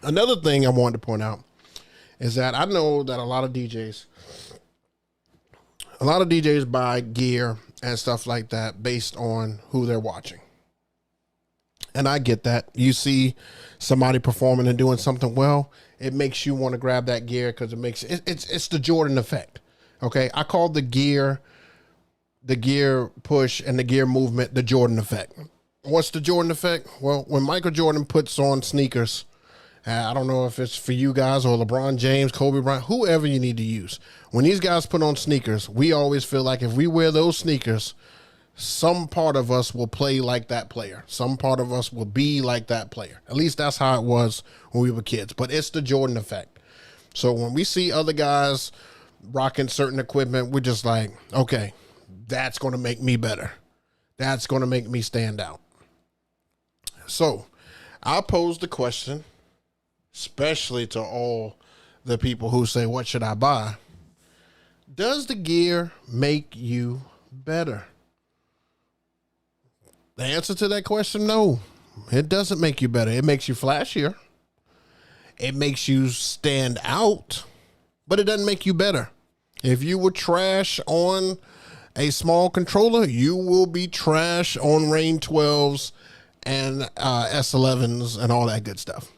Another thing I wanted to point out is that I know that a lot of DJs buy gear and stuff like that based on who they're watching. And I get that. You see somebody performing and doing something well, it makes you want to grab that gear because it's the Jordan effect. Okay, I call the gear push and the gear movement the Jordan effect. What's the Jordan effect? Well, when Michael Jordan puts on sneakers, I don't know if it's for you guys or LeBron James, Kobe Bryant, whoever you need to use. When these guys put on sneakers, we always feel like if we wear those sneakers, some part of us will play like that player. Some part of us will be like that player. At least that's how it was when we were kids. But it's the Jordan effect. So when we see other guys rocking certain equipment, we're just like, okay, that's going to make me better. That's going to make me stand out. So I posed the question, especially to all the people who say, what should I buy? Does the gear make you better? The answer to that question, no. It doesn't make you better. It makes you flashier. It makes you stand out, but it doesn't make you better. If you were trash on a small controller, you will be trash on Rain 12s and S11s and all that good stuff.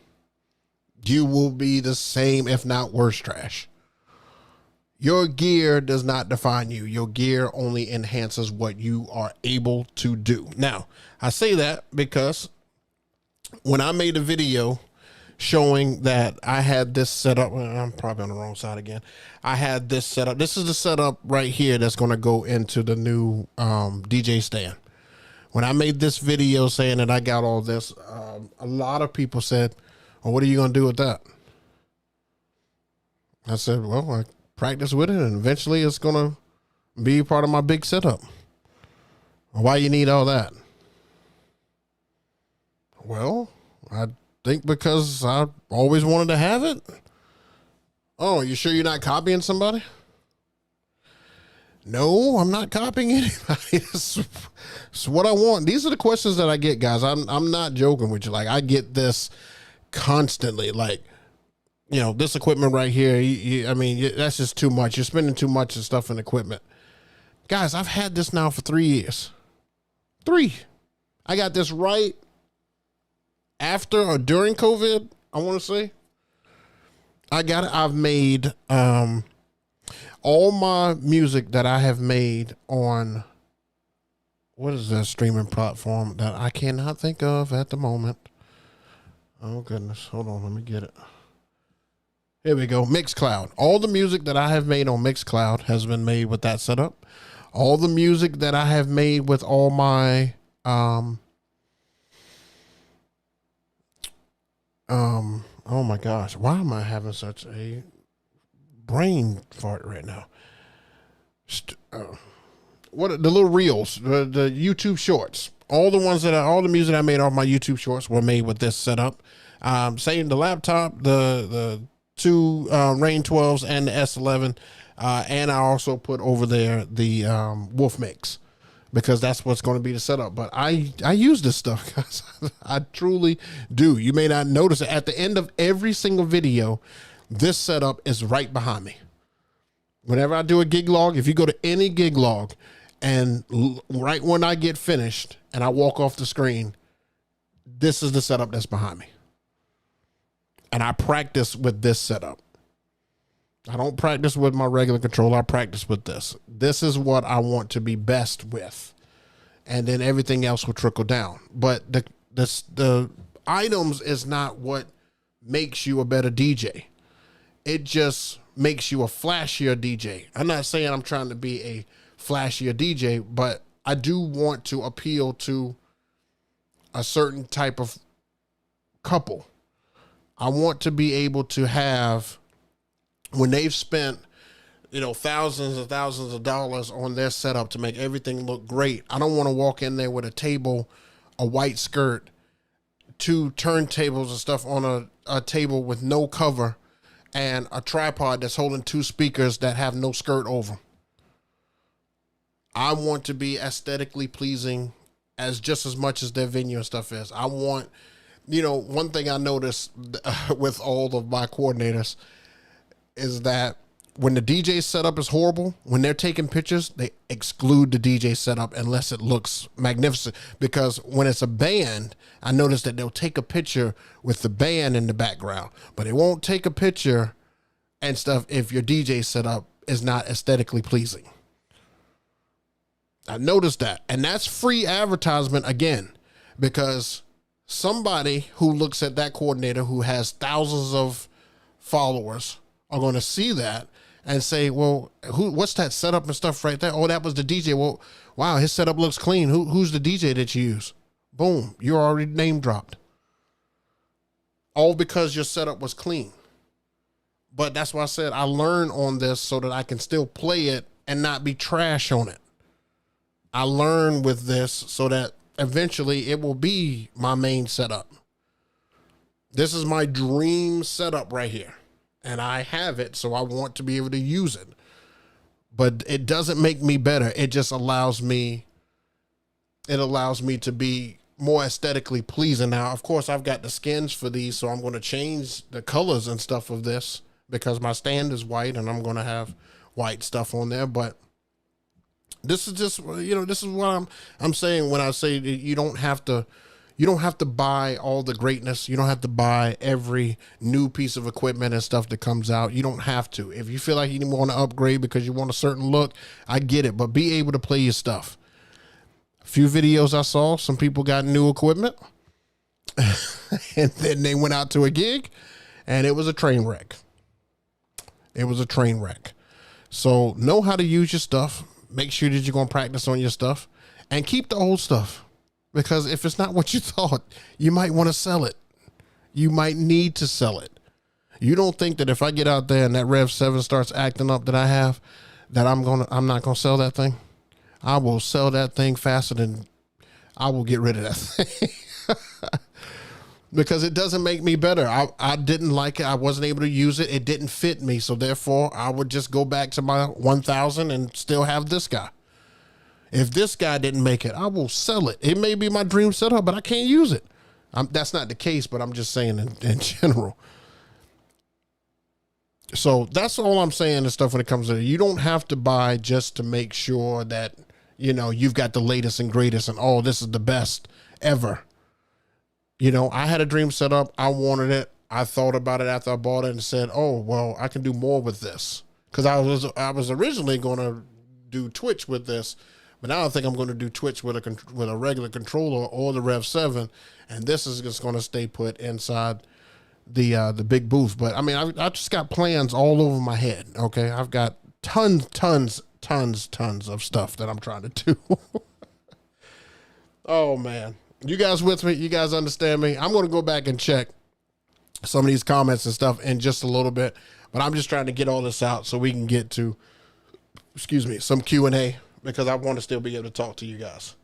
You will be the same, if not worse, trash. Your gear does not define you. Your gear only enhances what you are able to do. Now, I say that because when I made a video showing that I had this set up, I'm probably on the wrong side again. I had this set up. This is the setup right here that's going to go into the new DJ stand. When I made this video saying that I got all this, a lot of people said, well, what are you going to do with that? I said, well, I practice with it, and eventually it's going to be part of my big setup. Why you need all that? Well, I think because I always wanted to have it. Oh, you sure you're not copying somebody? No, I'm not copying anybody. It's what I want. These are the questions that I get, guys. I'm not joking with you. Like, I get this constantly. Like, you know, this equipment right here, I mean, that's just too much. You're spending too much of stuff in equipment. Guys, I've had this now for 3 years. 3. I got this right after or during COVID, I want to say. I got it. I've made all my music that I have made on, what is that streaming platform that I cannot think of at the moment? Oh, goodness. Hold on. Let me get it. Here we go. Mixcloud. All the music that I have made on Mixcloud has been made with that setup. All the music that I have made with all my oh my gosh, why am I having such a brain fart right now? What are the little reels, the YouTube shorts, all the music I made off my YouTube shorts were made with this setup. Same the laptop, the two Rain 12s and the S11, and I also put over there the Wolf Mix, because that's what's going to be the setup. But I use this stuff, guys. I truly do. You may not notice it. At the end of every single video, this setup is right behind me. Whenever I do a gig log, if you go to any gig log, and right when I get finished and I walk off the screen, this is the setup that's behind me. And I practice with this setup. I don't practice with my regular controller. I practice with this. This is what I want to be best with. And then everything else will trickle down. But the items is not what makes you a better DJ. It just makes you a flashier DJ. I'm not saying I'm trying to be a flashier DJ, but I do want to appeal to a certain type of couple. I want to be able to have, when they've spent, thousands and thousands of dollars on their setup to make everything look great, I don't want to walk in there with a table, a white skirt, 2 turntables and stuff on a table with no cover, and a tripod that's holding 2 speakers that have no skirt over. I want to be aesthetically pleasing just as much as their venue and stuff is. I want one thing I noticed with all of my coordinators is that when the DJ setup is horrible, when they're taking pictures, they exclude the DJ setup unless it looks magnificent. Because when it's a band, I noticed that they'll take a picture with the band in the background, but they won't take a picture and stuff if your DJ setup is not aesthetically pleasing. I noticed that. And that's free advertisement again, because somebody who looks at that coordinator who has thousands of followers are going to see that and say, well, what's that setup and stuff right there? Oh, that was the DJ. Well, wow, his setup looks clean. Who's the DJ that you use? Boom, you're already name dropped. All because your setup was clean. But that's why I said I learn on this so that I can still play it and not be trash on it. I learn with this so that eventually it will be my main setup. This is my dream setup right here. And I have it, so I want to be able to use it. But it doesn't make me better. It just allows me to be more aesthetically pleasing. Now, of course, I've got the skins for these, so I'm going to change the colors and stuff of this because my stand is white and I'm going to have white stuff on there. But this is just, this is what I'm saying when I say that you don't have to buy all the greatness. You don't have to buy every new piece of equipment and stuff that comes out. You don't have to. If you feel like you want to upgrade because you want a certain look, I get it, but be able to play your stuff. A few videos I saw, some people got new equipment and then they went out to a gig and it was a train wreck. It was a train wreck. So know how to use your stuff. Make sure that you're going to practice on your stuff and keep the old stuff. Because if it's not what you thought, you might want to sell it. You might need to sell it. You don't think that if I get out there and that Rev 7 starts acting up that I have, that I'm not gonna sell that thing? I will sell that thing faster than I will get rid of that thing. Because it doesn't make me better. I didn't like it. I wasn't able to use it. It didn't fit me. So therefore, I would just go back to my 1000 and still have this guy. If this guy didn't make it, I will sell it. It may be my dream setup, but I can't use it. That's not the case, but I'm just saying in general. So that's all I'm saying and stuff when it comes to it. You don't have to buy just to make sure that, you've got the latest and greatest and, oh, this is the best ever. I had a dream setup. I wanted it. I thought about it after I bought it and said, oh, well, I can do more with this. Because I was originally going to do Twitch with this. But now I think I'm going to do Twitch with a regular controller or the Rev 7, and this is just going to stay put inside the big booth. But I mean, I just got plans all over my head. Okay, I've got tons of stuff that I'm trying to do. Oh man, you guys with me? You guys understand me? I'm going to go back and check some of these comments and stuff in just a little bit, but I'm just trying to get all this out so we can get to, some Q&A. Because I want to still be able to talk to you guys.